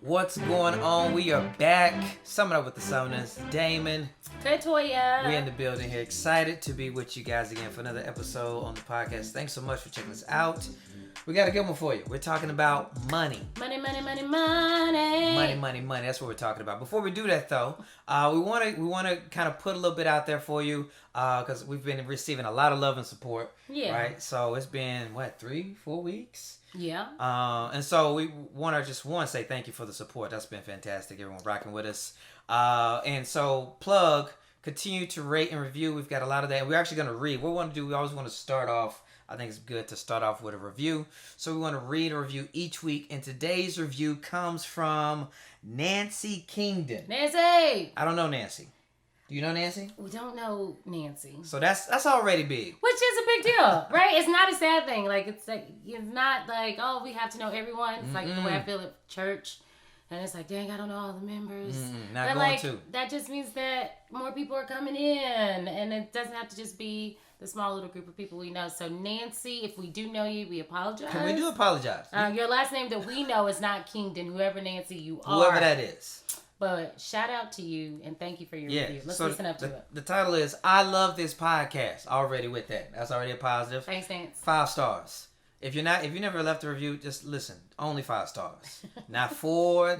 What's going on? We are back. Summing up with the Sumners. Damon. Katoya. We're in the building here. Excited to be with you guys again for another episode on the podcast. Thanks so much for checking us out. We got a good one for you. We're talking about money. Money. Money. That's what we're talking about. Before we do that, though, we want to kind of put a little bit out there for you because we've been receiving a lot of love and support. Yeah. Right. So it's been 3-4 weeks. Yeah. And so we want to say thank you for the support. That's been fantastic. Everyone rocking with us. And so continue to rate and review. We've got a lot of that. We're actually going to read. What we want to do, we always want to start off. I think it's good to start off with a review. So we want to read a review each week. And today's review comes from Nancy Kingdon. Nancy! I don't know Nancy. Do you know Nancy? We don't know Nancy. So that's already big. Which is a big deal, right? It's not a sad thing. It's not like, oh, we have to know everyone. It's like the way I feel at church. And it's like, dang, I don't know all the members. Not going to. That just means that more people are coming in. And it doesn't have to just be the small little group of people we know. So Nancy, if we do know you, we apologize. We do apologize. Your last name that we know is not Kingdon, whoever Nancy you are. Whoever that is. But shout out to you and thank you for your review. Let's listen up to it. The title is I Love This Podcast. Already with that. That's already a positive. Thanks, Nance. 5 stars. If you never left a review, just listen. Only 5 stars. Not 4,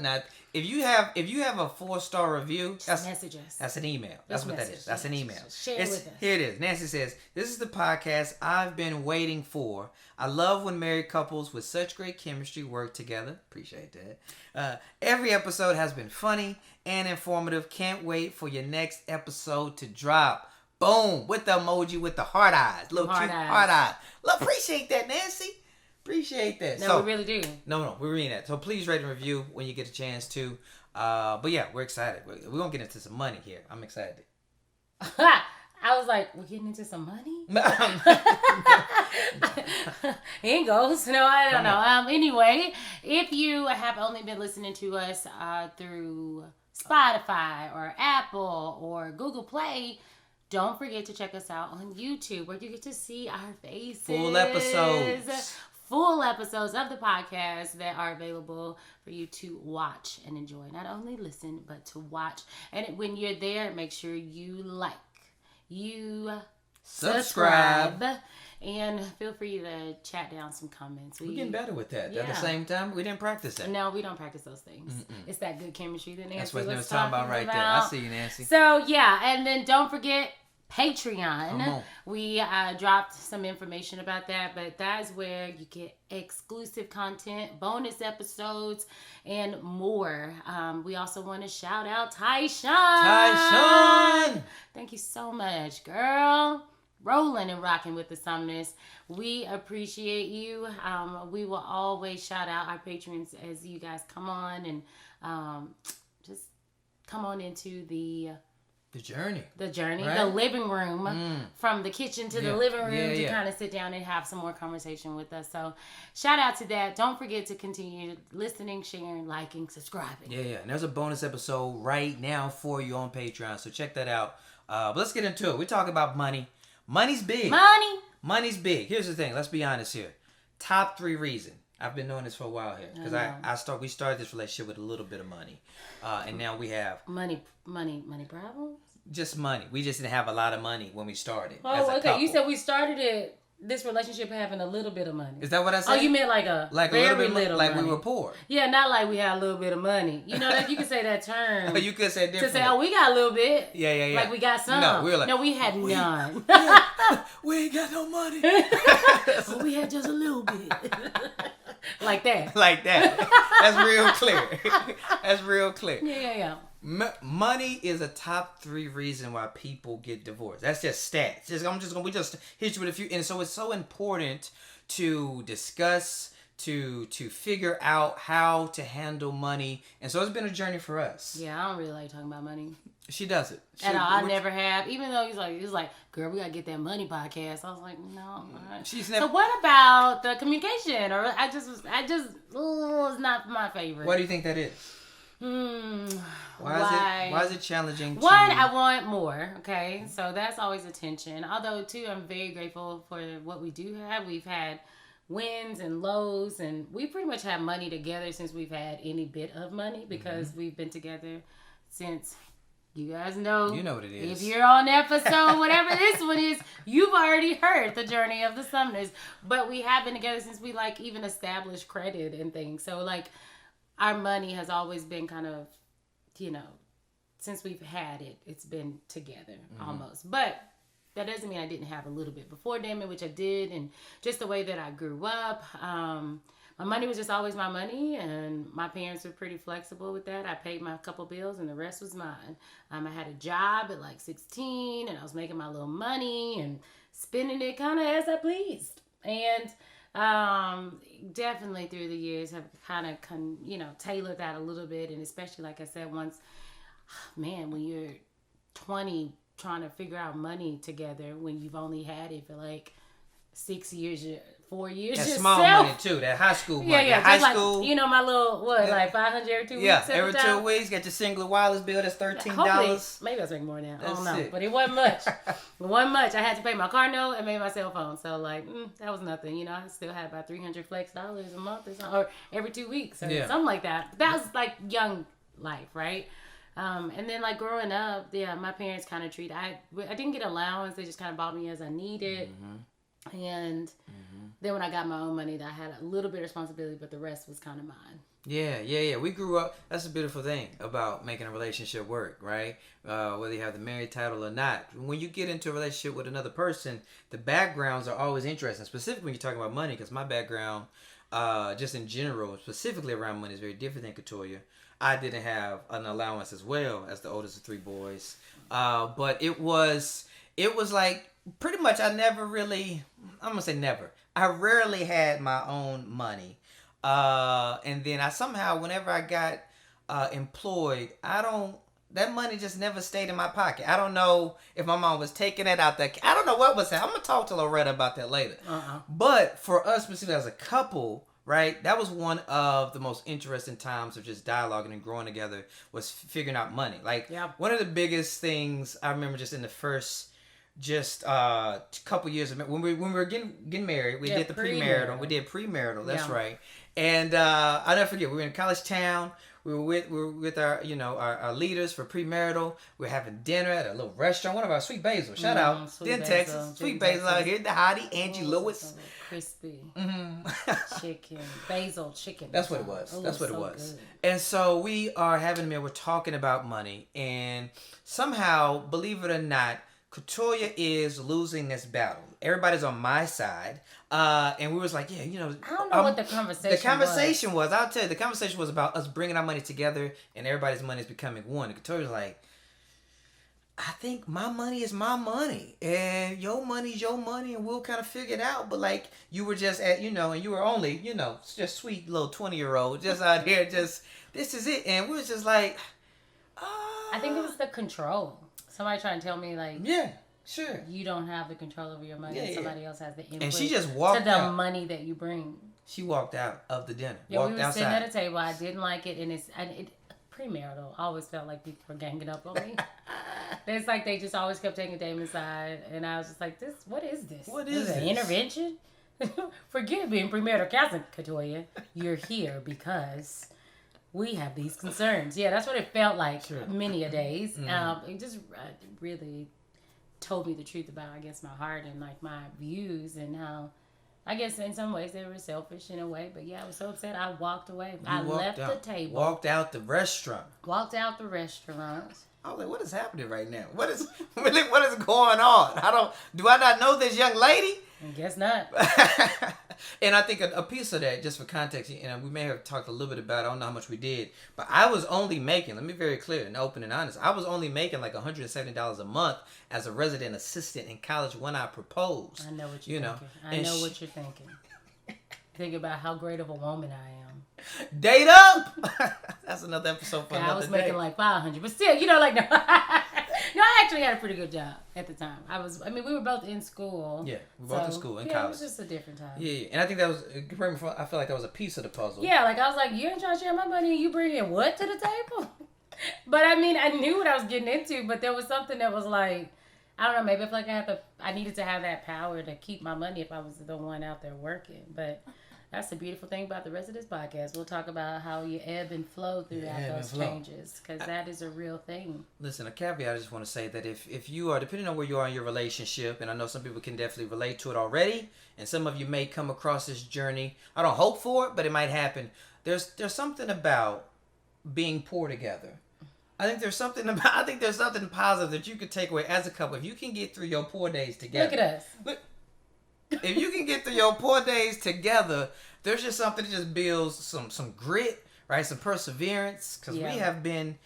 if you have a 4-star review, message us. That's an email. That's what that is. That's an email. Share it with us. Here it is. Nancy says, "This is the podcast I've been waiting for. I love when married couples with such great chemistry work together." Appreciate that. Every episode has been funny and informative. Can't wait for your next episode to drop. Boom! With the emoji with the heart eyes. Little cute heart eyes. Appreciate that, Nancy. Appreciate that. No, we really do. No, we're reading that. So please rate and review when you get a chance to. But yeah, we're excited. We're going to get into some money here. I'm excited. I was like, we're getting into some money? Here goes. No, I don't know. Anyway, if you have only been listening to us through Spotify or Apple or Google Play, don't forget to check us out on YouTube where you get to see our faces. Full episodes of the podcast that are available for you to watch and enjoy. Not only listen, but to watch. And when you're there, make sure you subscribe. And feel free to chat down some comments. We're getting better with that. Yeah. At the same time, we didn't practice that. No, we don't practice those things. It's that good chemistry that Nancy That's what was talking about right there. I see you, Nancy. So, yeah. And then don't forget Patreon. We dropped some information about that, but that's where you get exclusive content, bonus episodes, and more. We also want to shout out Tyshawn. Thank you so much, girl. Rolling and rocking with the Sumners. We appreciate you. We will always shout out our patrons as you guys come on and just come on into the journey, right? The living room, from the kitchen to the living room to kind of sit down and have some more conversation with us. So shout out to that. Don't forget to continue listening, sharing, liking, subscribing. Yeah. And there's a bonus episode right now for you on Patreon. So check that out. But let's get into it. We're talking about money. Money's big. Money's big. Here's the thing. Let's be honest here. Top 3 reason. I've been doing this for a while here because we started this relationship with a little bit of money, and now we have money problems. Just money. We just didn't have a lot of money when we started. Oh, okay. Couple. You said we started this relationship having a little bit of money. Is that what I said? Oh, you meant like a very little like money. We were poor. Yeah, not like we had a little bit of money. You know that you can say that term. You could say different. To say, oh, we got a little bit. Yeah. Like we got some. No, we were like, no, we had none. We ain't got no money. We had just a little bit. Like that. That's real clear. That's real clear. Yeah. Money is a top 3 reason why people get divorced. That's just stats. We just hit you with a few, and so it's so important to discuss, to figure out how to handle money, and so it's been a journey for us. Yeah, I don't really like talking about money. She does it. I never have. Even though he's like, girl, we gotta get that money podcast. I was like, no. So what about the communication? Or it's not my favorite. What do you think that is? Why is it challenging? One, I want more. Okay, so that's always a tension. Although, 2, I'm very grateful for what we do have. We've had wins and lows, and we pretty much have money together since we've had any bit of money because we've been together since, you guys know. You know what it is. If you're on episode, whatever this one is, you've already heard the journey of the Sumners. But we have been together since we like even established credit and things. So like our money has always been kind of, you know, since we've had it, it's been together almost. But that doesn't mean I didn't have a little bit before Damon, which I did, and just the way that I grew up. My money was just always my money, and my parents were pretty flexible with that. I paid my couple bills, and the rest was mine. I had a job at like 16, and I was making my little money and spending it kind of as I pleased. And definitely through the years have kind of, tailored that a little bit, and especially, like I said, once, man, when you're 20, trying to figure out money together when you've only had it for like 6 years, 4 years. That's yourself. small money too. That high school money. Yeah. High like, school. You know, my little like 500 every 2 weeks. Yeah, every 2 weeks. Get your singular wireless bill. That's $13. Maybe I was making more now. I don't That's know, it. but it wasn't much. It wasn't much. I had to pay my car note and maybe my cell phone. So like that was nothing. You know, I still had about $300 flex dollars a month or something, or every 2 weeks or something like that. But that was like young life, right? And then like growing up, my parents kind of I didn't get allowance. They just kind of bought me as I needed. And then when I got my own money, I had a little bit of responsibility, but the rest was kind of mine. Yeah. We grew up. That's a beautiful thing about making a relationship work, right? Whether you have the married title or not. When you get into a relationship with another person, the backgrounds are always interesting, specifically when you're talking about money, because my background, just in general, specifically around money, is very different than Katoya. I didn't have an allowance as well as the oldest of 3 boys. But it was like pretty much I rarely had my own money. And then whenever I got employed, that money just never stayed in my pocket. I don't know if my mom was taking it out there. I don't know what was that. I'm going to talk to Loretta about that later. But for us specifically as a couple, right, that was one of the most interesting times of just dialoguing and growing together, was figuring out money. Like one of the biggest things I remember just in the first couple years of when we were getting married, we did the premarital. We did premarital. That's right. And I'll never forget. We were in college town. We were with our our leaders for premarital. We were having dinner at a little restaurant. One of our Sweet Basil. Shout out. In Texas. Sweet Basil out here. The hottie. Angie Lewis. So crispy. Chicken. Basil chicken. That's what it was. That's what it was. Good. And so we are having a meal. We're talking about money. And somehow, believe it or not, Katoya is losing this battle. Everybody's on my side. And we was like, I don't know what the conversation was. I'll tell you, the conversation was about us bringing our money together and everybody's money is becoming one. And Katoya's like, I think my money is my money and your money's your money and we'll kind of figure it out. But like, you were just and you were only, just sweet little 20-year-old just out here, this is it. And we was just like, I think it was the control. Somebody trying to tell me like, yeah, sure, you don't have the control over your money. Somebody else has the input. And she just walked to the out. Money that you bring. She walked out of the dinner. Yeah, walked we were outside. sitting at a table. I didn't like it, and it premarital. I always felt like people were ganging up on me. It's like they just always kept taking Damon's side, and I was just like, what is this? What is this? An intervention? Forget being premarital counseling, Katoya. You're here because we have these concerns. Yeah, that's what it felt like many a days. It just really told me the truth about, I guess, my heart and like my views and how, I guess in some ways they were selfish in a way. But yeah, I was so upset. I walked away. I left the table. Walked out the restaurant. I was like, what is happening right now? What is going on? Do I not know this young lady? I guess not. And I think a piece of that, just for context, and we may have talked a little bit about it, I don't know how much we did, but I was only making, let me be very clear and open and honest, I was only making like $170 a month as a resident assistant in college when I proposed. I know what you're thinking. I know what you're thinking. Think about how great of a woman I am. Date up! That's another episode for another day. I was making like $500, but still, no. No, I actually had a pretty good job at the time. We were both in school. Yeah, we were both in school, in college. It was just a different time. Yeah. And I think that was, I feel like that was a piece of the puzzle. Yeah, like I was like, you ain't trying to share my money and you bringing what to the table? But I knew what I was getting into, but there was something that was like, I don't know. Maybe I feel like I needed to have that power to keep my money if I was the one out there working. But that's the beautiful thing about the rest of this podcast. We'll talk about how you ebb and flow throughout those changes, because that is a real thing. Listen, a caveat, I just want to say that if you are, depending on where you are in your relationship, and I know some people can definitely relate to it already, and some of you may come across this journey. I don't hope for it, but it might happen. There's something about being poor together. I think there's something positive that you could take away as a couple. If you can get through your poor days together. Look at us. If you can get through your poor days together, there's just something that just builds some grit, right? Some perseverance. Because we have been,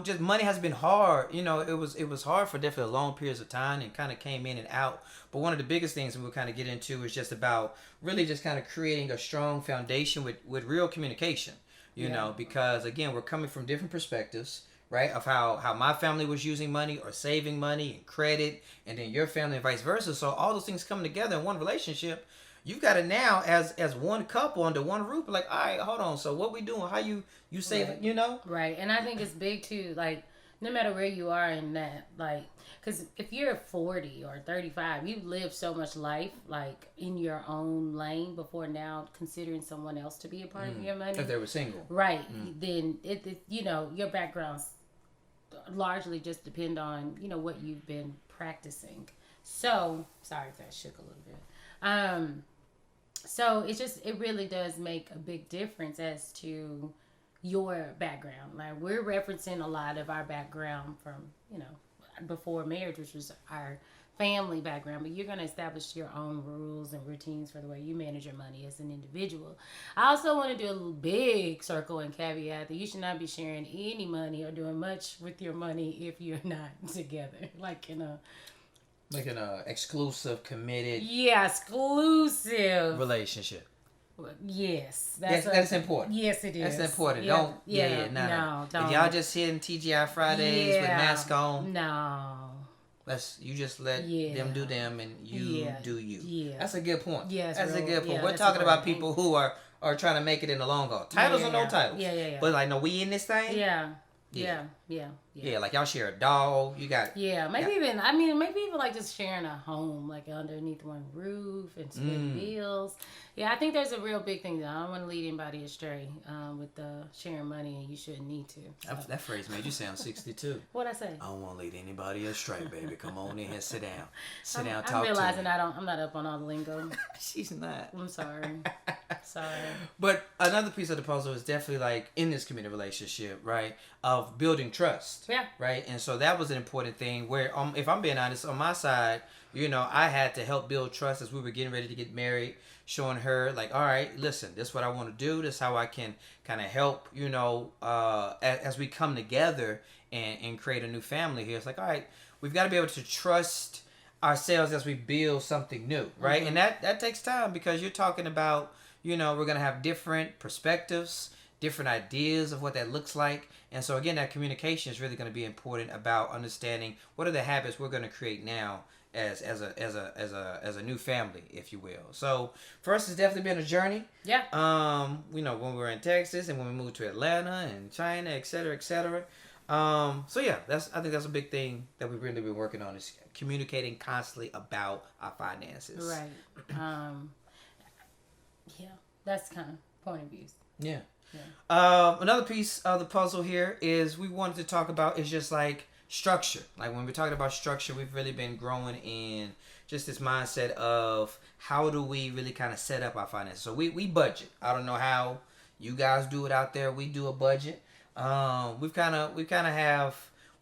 just money has been hard. It was hard for definitely long periods of time and kind of came in and out. But one of the biggest things we'll kind of get into is just about really just kind of creating a strong foundation with real communication. Because again, we're coming from different perspectives, right? Of how my family was using money or saving money and credit, and then your family and vice versa. So all those things coming together in one relationship, you've got to now as one couple under one roof, like, all right, hold on. So what we doing? How you save it, Right. And I think it's big too, like, no matter where you are in that, like, because if you're 40 or 35, you've lived so much life, like, in your own lane before now considering someone else to be a part of your money. If they were single. Right. Then, your backgrounds largely just depend on, what you've been practicing. So, sorry if that shook a little bit. So it really does make a big difference as to your background. Like, we're referencing a lot of our background from, before marriage, which was our family background, but you're going to establish your own rules and routines for the way you manage your money as an individual. I also want to do a little big circle and caveat that you should not be sharing any money or doing much with your money if you're not together, like in an exclusive, committed, exclusive relationship. Yes, that's important. Yes, it is. That's important. Yeah. Don't. If y'all just hitting TGI Fridays with mask on, no. You just let them do them and you do you. Yeah. That's a good point. Yes, that's a good point. Yeah, we're talking about people who are trying to make it in the long haul. Titles or no titles. Yeah. But like, no, we in this thing. Yeah. Like y'all share a dog. You got. Maybe even like just sharing a home, like underneath one roof and split bills. Yeah, I think there's a real big thing. I don't want to lead anybody astray with the sharing money, and you shouldn't need to. So. That phrase made you sound 62. What'd I say? I don't want to lead anybody astray, baby. Come on in here, sit down. Talk I'm realizing to me. I'm not up on all the lingo. She's not. I'm sorry. But another piece of the puzzle is definitely like in this committed relationship, right? Of building trust. Yeah. Right? And so that was an important thing where, if I'm being honest, on my side, I had to help build trust as we were getting ready to get married, showing her like, all right, listen, this is what I want to do. This is how I can kind of help, as we come together and create a new family here. It's like, all right, we've got to be able to trust ourselves as we build something new, right? And that takes time because you're talking about, we're going to have different perspectives, different ideas of what that looks like. And so again, that communication is really going to be important about understanding what are the habits we're going to create now as a new family, if you will. So for us, it's definitely been a journey. Yeah. When we were in Texas and when we moved to Atlanta and China, et cetera, et cetera. So yeah, I think that's a big thing that we've really been working on is communicating constantly about our finances. Right. That's kind of point of views. Yeah. Another piece of the puzzle here is we wanted to talk about is just like structure. Like when we're talking about structure, we've really been growing in just this mindset of how do we really kind of set up our finances. So we budget. I don't know how you guys do it out there. We do a budget.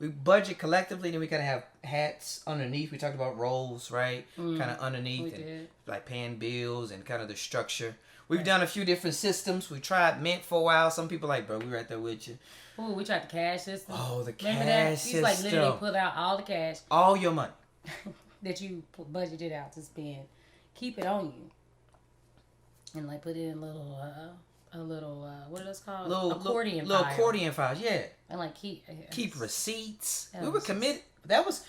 We budget collectively, then we kind of have hats underneath. We talked about roles, right? Kind of underneath and like paying bills and kind of the structure. We've done a few different systems. We tried Mint for a while. Some people like, bro, we right there with you. Oh, we tried the cash system. Oh, the Remember cash system. system. You like literally pull out all the cash. All your money. that you budgeted out to spend. Keep it on you. And like put it in a little what are those called? Accordion little file. Accordion files, yeah. And like keep receipts. We were committed. That was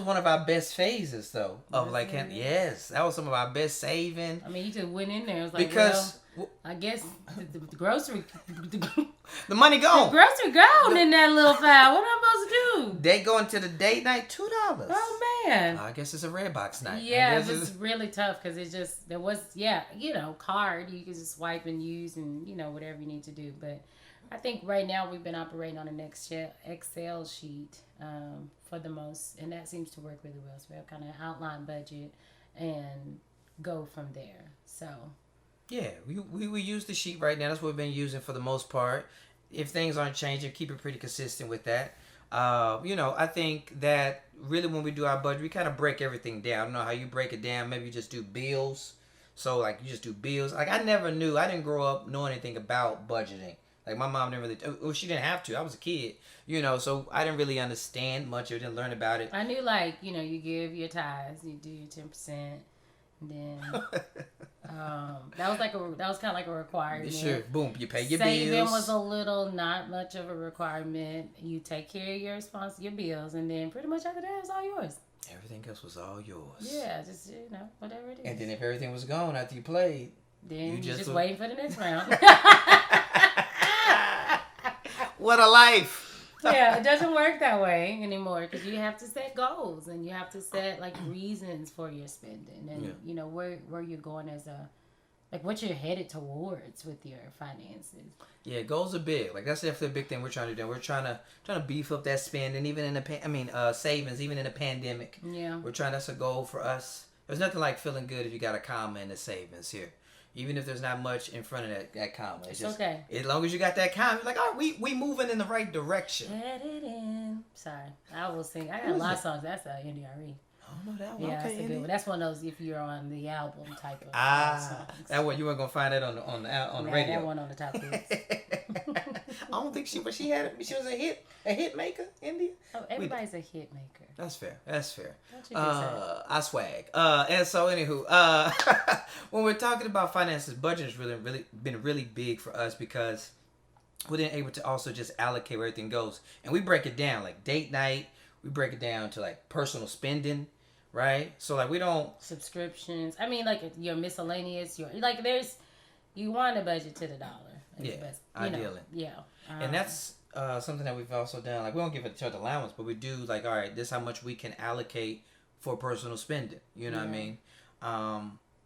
one of our best phases though. Of like, yes, that was some of our best saving. I mean, you just went in there. It was like, because I guess the grocery, the money gone. The grocery gone in that little file. What am I supposed to do? They go into the date night $2. Oh man. I guess it's a red box night. Yeah, it was really tough because it just there was card you could just swipe and use and whatever you need to do. But I think right now we've been operating on an Excel sheet for the most, and that seems to work really well. So we have kind of outline budget and go from there. So. Yeah, we use the sheet right now. That's what we've been using for the most part. If things aren't changing, keep it pretty consistent with that. I think that really when we do our budget, we kind of break everything down. I don't know how you break it down. Maybe you just do bills. So, like, you just do bills. Like, I didn't grow up knowing anything about budgeting. Like, my mom didn't really, well, she didn't have to. I was a kid, so I didn't really understand much. I didn't learn about it. I knew, you give your tithes, you do your 10%. Then that was kind of like a requirement. Sure, boom, you pay your Saving bills. Saving was a little, not much of a requirement. You take care of your bills, and then pretty much after that, it was all yours. Everything else was all yours. Yeah, just whatever it is. And then if everything was gone after you played, then you just waiting for the next round. What a life! Yeah, it doesn't work that way anymore because you have to set goals and you have to set reasons for your spending and where you're going as what you're headed towards with your finances. Yeah, goals are big. That's definitely a big thing we're trying to do. We're trying to beef up that spending even in the savings even in the pandemic. Yeah, we're trying. That's a goal for us. There's nothing like feeling good if you got a comma in the savings here. Even if there's not much in front of that comma. It's just, okay. As long as you got that comma, you're like, all right, we moving in the right direction. Let it in. Sorry. I will sing. I got a lot of songs. That's NDRE. I don't know that one. Yeah, okay, that's a good one. That's one of those if you're on the album type of songs. That one, you weren't going to find that on the radio. That one on the top list. I don't think she was a hit maker, India. Oh, everybody's a hit maker. That's fair. Don't you I swag. And so anywho, when we're talking about finances, budget has really been really big for us because we're then able to also just allocate where everything goes. And we break it down like date night, we break it down to personal spending, right? So we don't subscriptions. I mean your miscellaneous, you want a budget to the dollar. Yeah, ideally. Yeah. And that's something that we've also done. We don't give it to allowance, but we do all right, this is how much we can allocate for personal spending. You know what I mean?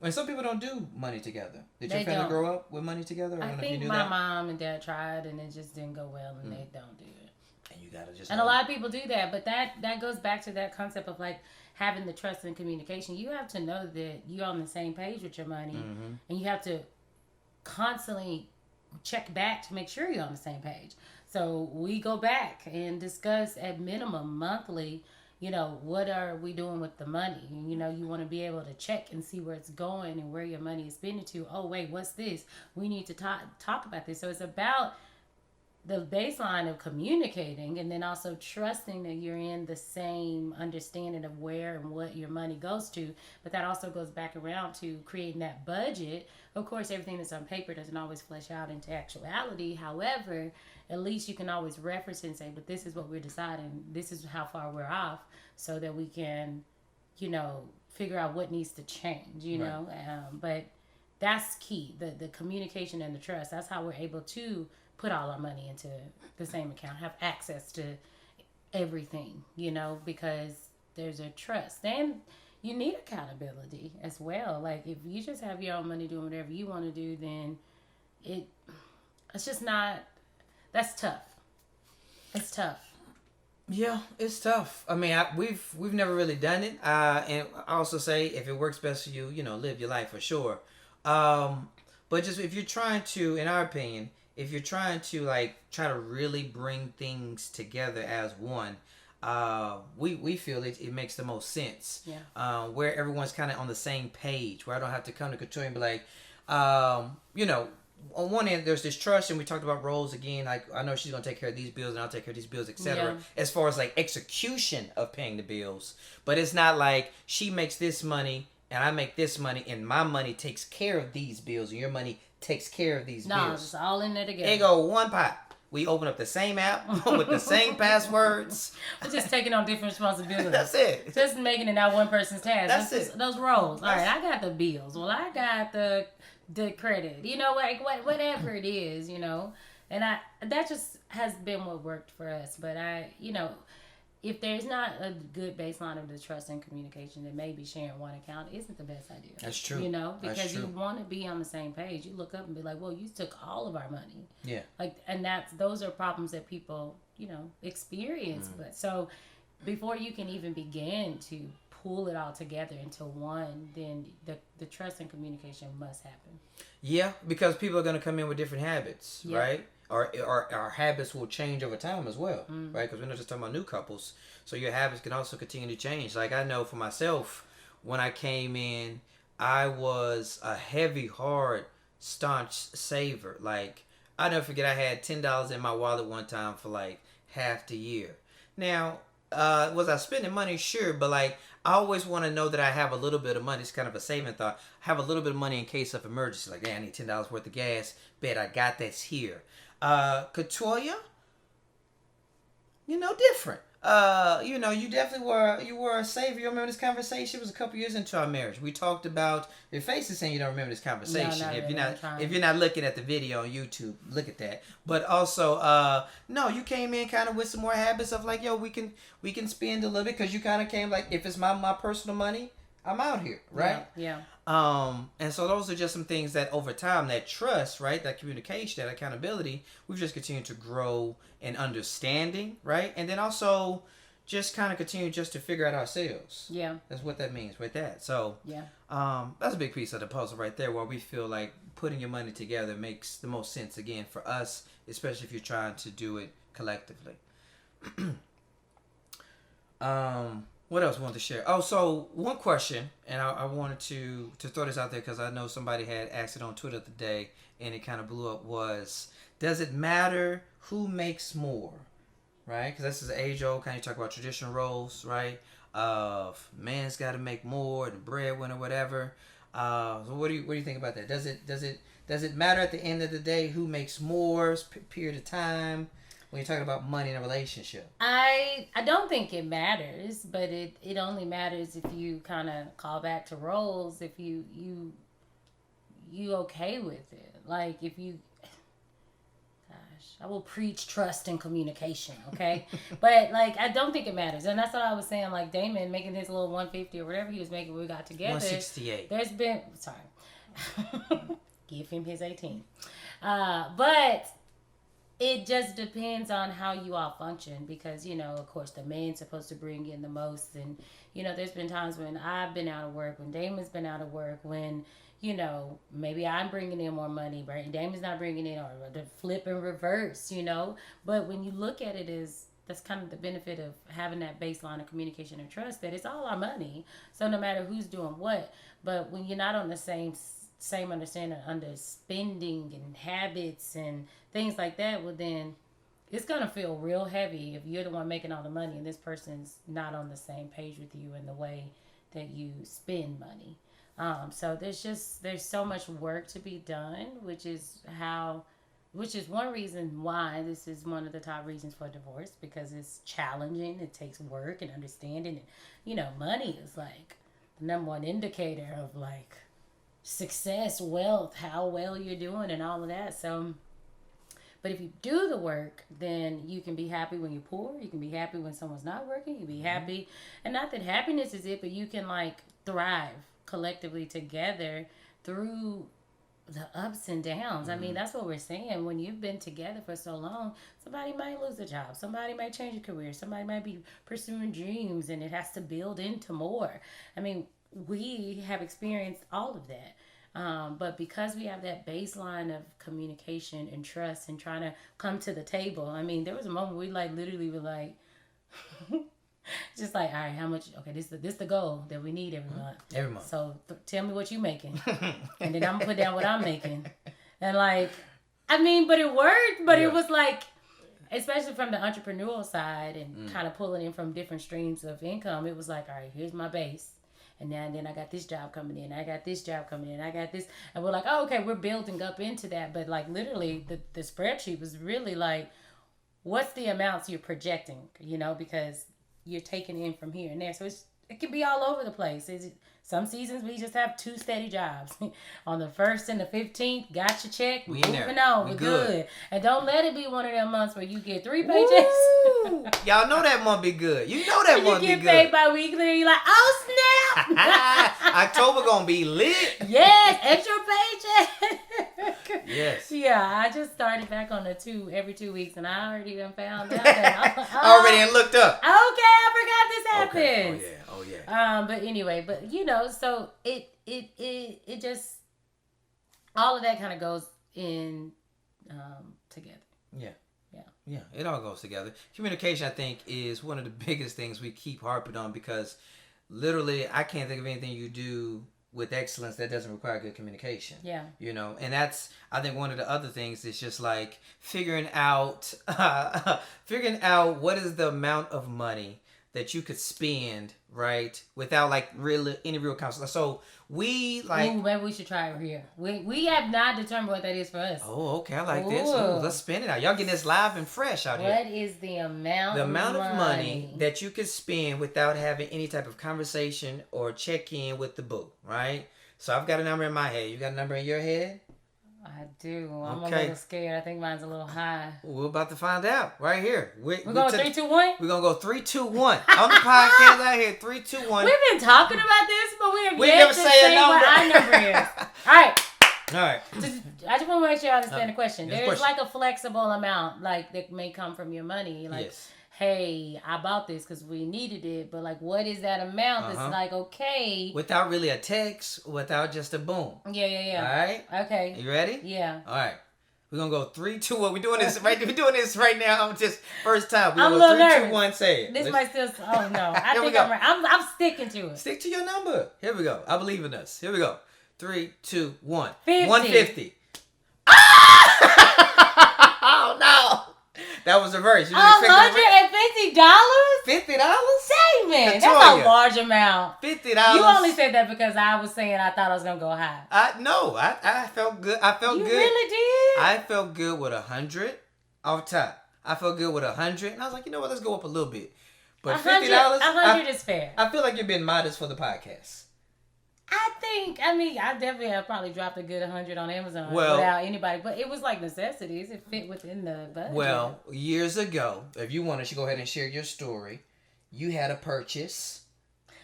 And some people don't do money together. Did your family grow up with money together? I think my mom and dad tried, and it just didn't go well, and they don't do it. And you gotta just. And a lot of people do that, but that goes back to that concept of having the trust and communication. You have to know that you're on the same page with your money, and you have to constantly check back to make sure you're on the same page. So we go back and discuss at minimum monthly, what are we doing with the money? You want to be able to check and see where it's going and where your money is spending to. Oh, wait, what's this? We need to talk about this. So it's about the baseline of communicating and then also trusting that you're in the same understanding of where and what your money goes to. But that also goes back around to creating that budget. Of course, everything that's on paper doesn't always flesh out into actuality. However, at least you can always reference and say, but this is what we're deciding. This is how far we're off so that we can, figure out what needs to change, know. But that's key, the communication and the trust. That's how we're able to put all our money into the same account, have access to everything, because there's a trust. And you need accountability as well. If you just have your own money doing whatever you want to do, then it's just not, that's tough. It's tough. Yeah, it's tough. I mean, we've never really done it. And I also say if it works best for you, live your life for sure. But just if you're trying to, in our opinion, if you're trying to try to really bring things together as one, we feel it makes the most sense. Yeah. Where everyone's kind of on the same page, where I don't have to come to Couture and be like, on one end there's this trust, and we talked about roles again. I know she's gonna take care of these bills and I'll take care of these bills, etc. Yeah. As far as execution of paying the bills, but it's not like she makes this money and I make this money and my money takes care of these bills and your money takes care of these bills. No, it's all in there together. They go one pot. We open up the same app with the same passwords. We're just taking on different responsibilities. That's it. Just making it not one person's task. That's it. Those roles. All right, I got the bills. Well, I got the the credit. Like whatever it is, And that just has been what worked for us. But if there's not a good baseline of the trust and communication, then maybe sharing one account isn't the best idea. That's true. Because you want to be on the same page. You look up and be like, well, you took all of our money. Yeah. And those are problems that people, experience. But so before you can even begin to pull it all together into one, then the trust and communication must happen. Yeah, because people are going to come in with different habits, right? Or our habits will change over time as well, right? Because we're not just talking about new couples. So your habits can also continue to change. Like I know for myself, when I came in, I was a heavy, hard, staunch saver. Like I never forget, I had $10 in my wallet one time for like half the year. Now, was I spending money? Sure, but like I always want to know that I have a little bit of money. It's kind of a saving thought. Have a little bit of money in case of emergency. Like, I need $10 worth of gas. Bet I got this here. Katoya, different. You definitely were a savior. You remember this conversation? It was a couple years into our marriage. We talked about, your face is saying you don't remember this conversation. No, if you're not looking at the video on YouTube, look at that. But also, no, you came in kind of with some more habits of like, yo, we can spend a little bit, because you kind of came like, if it's my personal money, I'm out here, right? Yeah. And so those are just some things that over time, that trust, right, that communication, that accountability, we've just continued to grow in understanding, right? And then also just kind of continue just to figure out ourselves. Yeah. That's what that means with that. So yeah. That's a big piece of the puzzle right there, where we feel like putting your money together makes the most sense, again, for us, especially if you're trying to do it collectively. What else I wanted to share? Oh, so one question, and I wanted to throw this out there because I know somebody had asked it on Twitter today, and it kind of blew up, was, does it matter who makes more, right? Because this is age-old, kind of talk about traditional roles, right? Of man's got to make more, the breadwinner, whatever. So what do you think about that? Does it matter at the end of the day who makes more, period of time? When you're talking about money in a relationship, I don't think it matters, but it only matters if you kind of call back to roles, if you okay with it. Like if you, gosh, I will preach trust and communication, okay? But like I don't think it matters, and that's what I was saying. Like Damon making his little 150 or whatever he was making when we got together. 168. There's been give him his 18, but. It just depends on how you all function, because, of course, the man's supposed to bring in the most. And, there's been times when I've been out of work, when Damon's been out of work, when, maybe I'm bringing in more money, right? Damon's not bringing in, or the flip and reverse, But when you look at it as, that's kind of the benefit of having that baseline of communication and trust, that it's all our money. So no matter who's doing what, but when you're not on the same understanding under spending and habits and things like that, well then it's gonna feel real heavy if you're the one making all the money and this person's not on the same page with you in the way that you spend money. So there's so much work to be done, which is one reason why this is one of the top reasons for divorce, because it's challenging. It takes work and understanding. Money is like the number one indicator of like success, wealth, how well you're doing, and all of that. So, but if you do the work, then you can be happy when you're poor. You can be happy when someone's not working. You can be happy, and not that happiness is it, but you can like thrive collectively together through the ups and downs. I mean, that's what we're saying. When you've been together for so long, somebody might lose a job, somebody might change a career, somebody might be pursuing dreams, and it has to build into more. I mean, we have experienced all of that. But because we have that baseline of communication and trust and trying to come to the table, I mean, there was a moment we like literally were like, just like, all right, how much? Okay, this the goal that we need every month. Every month. So tell me what you making, and then I'm gonna put down what I'm making. And like, I mean, but it worked. But it was like, especially from the entrepreneurial side and kind of pulling in from different streams of income, it was like, all right, here's my base. And then I got this job coming in. I got this job coming in. I got this. And we're like, oh, okay, we're building up into that. But like literally the spreadsheet was really like, what's the amounts you're projecting, because you're taking in from here and there. So it can be all over the place. Some seasons we just have 2 steady jobs. On the 1st and the 15th, got your check. We moving on. We're good. And don't let it be one of them months where you get 3 paychecks. Woo! Y'all know that month be good. You know that month be good. You get paid bi-weekly and you're like, oh snap! October gonna be lit. Yes, extra paycheck. Yes. Yeah, I just started back on the every 2 weeks, and I already done found out that already and looked up. Okay, I forgot this happens. Okay. Oh yeah. But anyway, so it just all of that kind of goes in together. Yeah, it all goes together. Communication, I think, is one of the biggest things we keep harping on because literally I can't think of anything you do with excellence that doesn't require good communication. Yeah. And that's, I think, one of the other things is just like figuring out what is the amount of money that you could spend, right, without like any real counseling. So we like. Ooh, maybe we should try it here. We have not determined what that is for us. Oh, okay, I like this. Ooh, let's spin it out. Y'all getting this live and fresh out here. What is the amount? The amount of money that you could spend without having any type of conversation or check in with the boo, right? So I've got a number in my head. You got a number in your head? I do. I'm a little scared. I think mine's a little high. We're about to find out right here. We're going 3, 2, 1? We're going to go 3, 2, 1. On the podcast out here, 3, 2, 1. We've been talking about this, but we never say a number. What our number is. All right. I just want to make sure I understand the question. There's like a flexible amount like that may come from your money. Like, yes. Hey, I bought this because we needed it, but like, what is that amount? That's like, okay. Without really a text, without just a boom. Yeah. All right. Okay. You ready? Yeah. All right. We're gonna go 3, 2, 1. We're doing this right. We're doing this right now. I'm just first time. I'm a little 3, nervous. 2, 1. Say it. This might still. Oh no. I think I'm right. I'm sticking to it. Stick to your number. Here we go. I believe in us. Here we go. 3, 2, 1. 50. 150. Oh no. That was reverse. $150? $50? Damn, that's a large amount. $50. You only said that because I was saying I thought I was gonna go high. I felt good. You really did? I felt good with 100 off top. I felt good with 100, and I was like, you know what? Let's go up a little bit. But $50, 100 is fair. I feel like you're being modest for the podcast. I definitely have probably dropped a good 100 on Amazon without anybody, but it was like necessities. It fit within the budget. Well, years ago, if you want to go ahead and share your story, you had a purchase.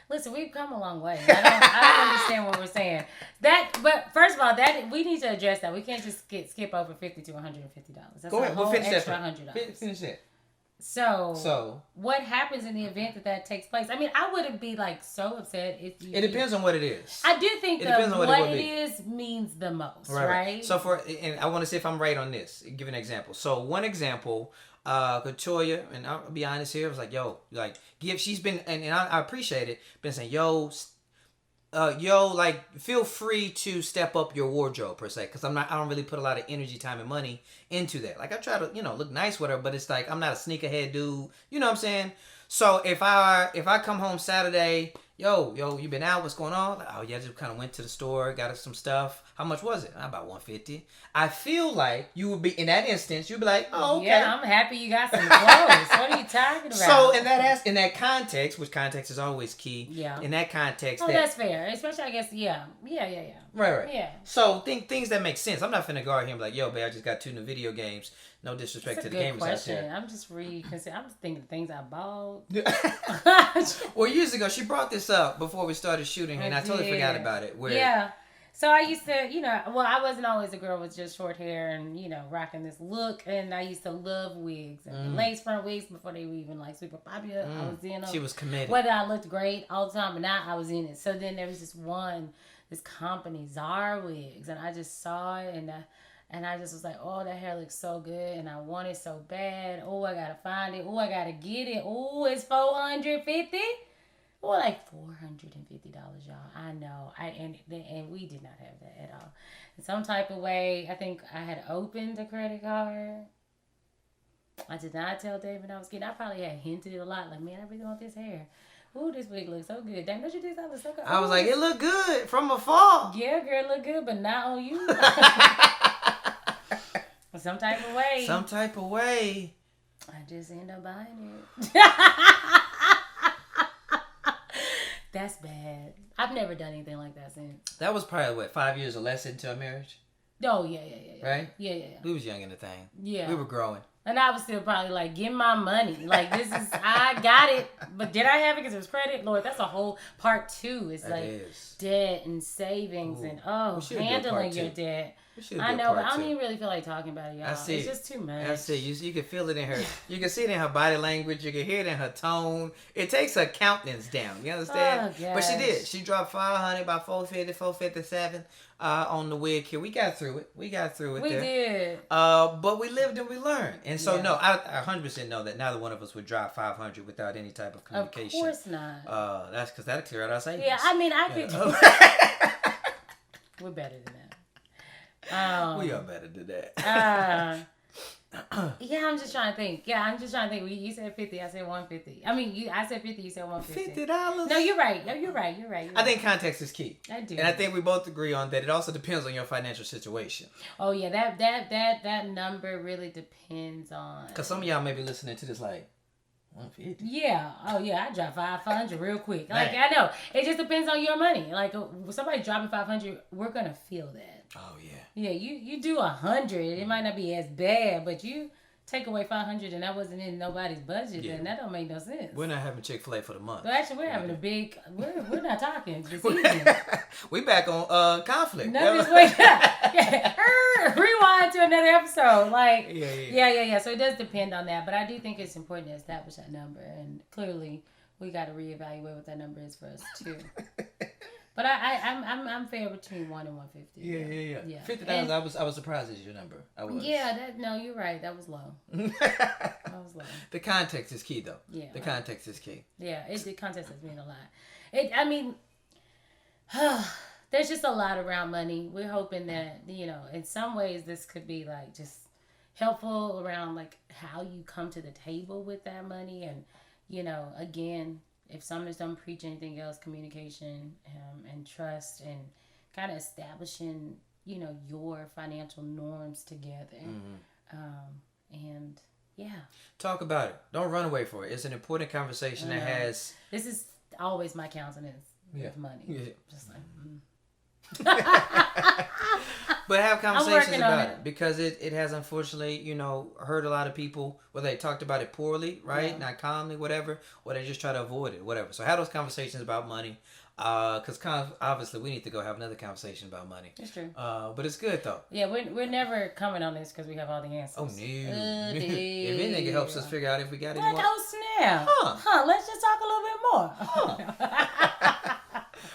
Listen, we've come a long way. I don't understand what we're saying. But first of all, we need to address that. We can't just skip over $50 to $150. That's go ahead. We'll finish extra that. $100. Finish that. So what happens in the event that takes place? I mean, I wouldn't be like so upset if you. It depends on what it is. I do think what it is means the most, right? So and I want to see if I'm right on this. Give an example. So one example, Katoya, and I'll be honest here, I was like, she's been, and I appreciate it, been saying, like, feel free to step up your wardrobe per se, because I don't really put a lot of energy, time, and money into that. Like, I try to, look nice with her, but it's like I'm not a sneakerhead dude. You know what I'm saying? So if I come home Saturday, you been out? What's going on? Like, oh yeah, I just kind of went to the store, got us some stuff. How much was it? About $150. I feel like you would be in that instance. You'd be like, oh okay. Yeah, I'm happy you got some clothes. What are you talking about? So in that context, which context is always key. Yeah. In that context, that's fair. Especially, I guess, yeah. Right. Yeah. So things that make sense. I'm not finna go out here and be like, yo, babe, I just got 2 new video games. No disrespect to the gamers out there. I'm just reconsidering. I'm just thinking of things I bought. Well, years ago, she brought this up before we started shooting, and I totally forgot about it. So I used to, I wasn't always a girl with just short hair and, rocking this look. And I used to love wigs and lace front wigs before they were even like super popular. I was in them. She was committed. Whether I looked great all the time or not, I was in it. So then there was this company, Zara Wigs, and I just saw it and I just was like, oh, that hair looks so good and I want it so bad. Oh, I gotta find it. Oh, I gotta get it. Oh, it's $450. Or like $450, y'all. I know. And we did not have that at all. In some type of way, I think I had opened a credit card. I did not tell David I was getting. I probably had hinted a lot. Like, man, I really want this hair. Ooh, this wig looks so good. Damn, don't you think that looks so good? I was like, it looked good from afar. Yeah, girl, it looked good, but not on you. Some type of way. Some type of way. I just end up buying it. That's bad. I've never done anything like that since. That was probably, what, 5 years or less into our marriage? Oh, yeah. Right? Yeah. We was young in the thing. Yeah. We were growing. And I was still probably like, give my money. Like, this is, I got it. But did I have it because it was credit? Lord, that's a whole part two. It's That like is. debt and savings and, handling your debt. I know, but I don't even really feel like talking about it, y'all. I see. It's just too much. I see. You can feel it in her. You can see it in her body language. You can hear it in her tone. It takes her countenance down. You understand? Oh, but she did. She dropped 500 by 450, 457 on the wig here. We got through it. We did. But we lived and we learned. And so, no, I 100% know that neither one of us would drop 500 without any type of communication. Of course not. That's because that'll clear out our savings. Yeah, I mean, I could. We're better than that. We are better than that. Yeah, I'm just trying to think. You said 50, I said 150. I mean, I said 50, you said 150. $50? No, you're right. You're right. I think context is key. I do. And I think we both agree on that. It also depends on your financial situation. Oh, yeah. That number really depends on. Because some of y'all may be listening to this like, 150. Yeah. Oh, yeah. I dropped 500 real quick. Like, I know. It just depends on your money. Like, somebody dropping 500, we're going to feel that. Oh, yeah. Yeah, you do 100. It might not be as bad, but you take away 500 and that wasn't in nobody's budget, then that don't make no sense. We're not having Chick-fil-A for the month. So actually, we're having a big. We're not talking this evening. We back on conflict. No, just wake up. Yeah. Rewind to another episode. Like, yeah. So it does depend on that, but I do think it's important to establish that number, and clearly we got to reevaluate what that number is for us too. But I'm fair between 1 and 150. Yeah. $50. I was surprised at your number. I was. Yeah. No, you're right. That was low. That was low. The context is key, though. Yeah. The context is key. Yeah. The context has mean a lot. There's just a lot around money. We're hoping that, in some ways this could be like just helpful around like how you come to the table with that money, and again, if Sumners don't preach anything else, communication and trust and kind of establishing, your financial norms together. And yeah. Talk about it. Don't run away from it. It's an important conversation that has... This is always my countenance with money. Yeah. Just like... But have conversations about it, because it has unfortunately, hurt a lot of people, whether they talked about it poorly, right? Not calmly, whatever, or they just try to avoid it, whatever. So have those conversations about money, because obviously we need to go have another conversation about money. That's true. But it's good though. Yeah, we're never coming on this because we have all the answers. Oh no! If anything, it helps us figure out if we got any more. Oh snap! Let's just talk a little bit more.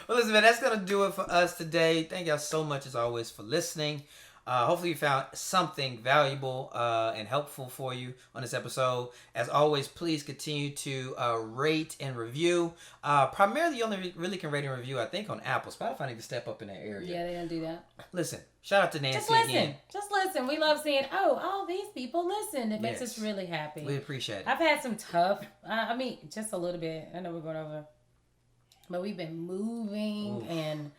Well, listen, man, that's going to do it for us today. Thank y'all so much, as always, for listening. Hopefully you found something valuable and helpful for you on this episode. As always, please continue to rate and review. Primarily, you only really can rate and review, I think, on Apple. Spotify needs to step up in that area. Yeah, they don't do that. Listen, shout out to Nancy again. Just listen. We love seeing, all these people listen. It makes us really happy. We appreciate it. I've had some tough, just a little bit. I know we're going over. But we've been moving and,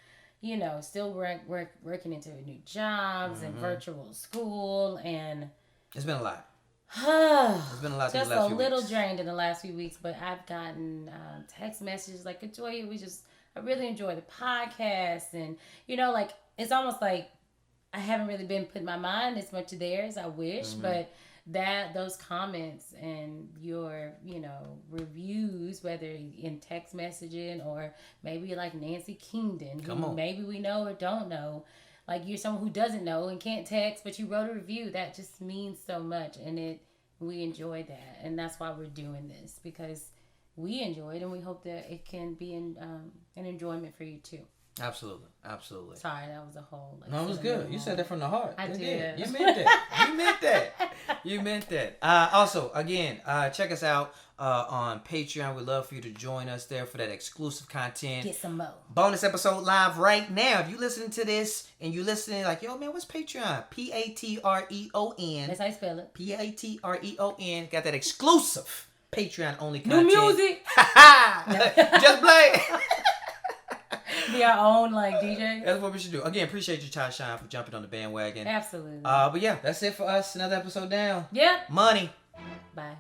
still working into new jobs and virtual school. And it's been a lot. It's been a lot. Just a little drained in the last few weeks. But I've gotten text messages like, enjoy it. I really enjoy the podcast. And, it's almost like I haven't really been putting my mind as much there as I wish. But those comments and your, reviews, whether in text messaging or maybe like Nancy Kingdon, who maybe we know or don't know, like you're someone who doesn't know and can't text, but you wrote a review, that just means so much. And we enjoy that. And that's why we're doing this, because we enjoy it and we hope that it can be an enjoyment for you too. Absolutely. Sorry, that was a whole... no, it was good. You said that from the heart. I did. You meant that. Also, again, check us out on Patreon. We'd love for you to join us there for that exclusive content. Get some more. Bonus episode live right now. If you listening to this and you listening like, yo, man, what's Patreon? Patreon. That's how you spell it. Patreon. Got that exclusive Patreon only New content. music. Just play. Be our own DJ. That's what we should do. Again, appreciate you, Ty Shine, for jumping on the bandwagon. Absolutely. But yeah, that's it for us. Another episode down. Yeah. Money. Bye.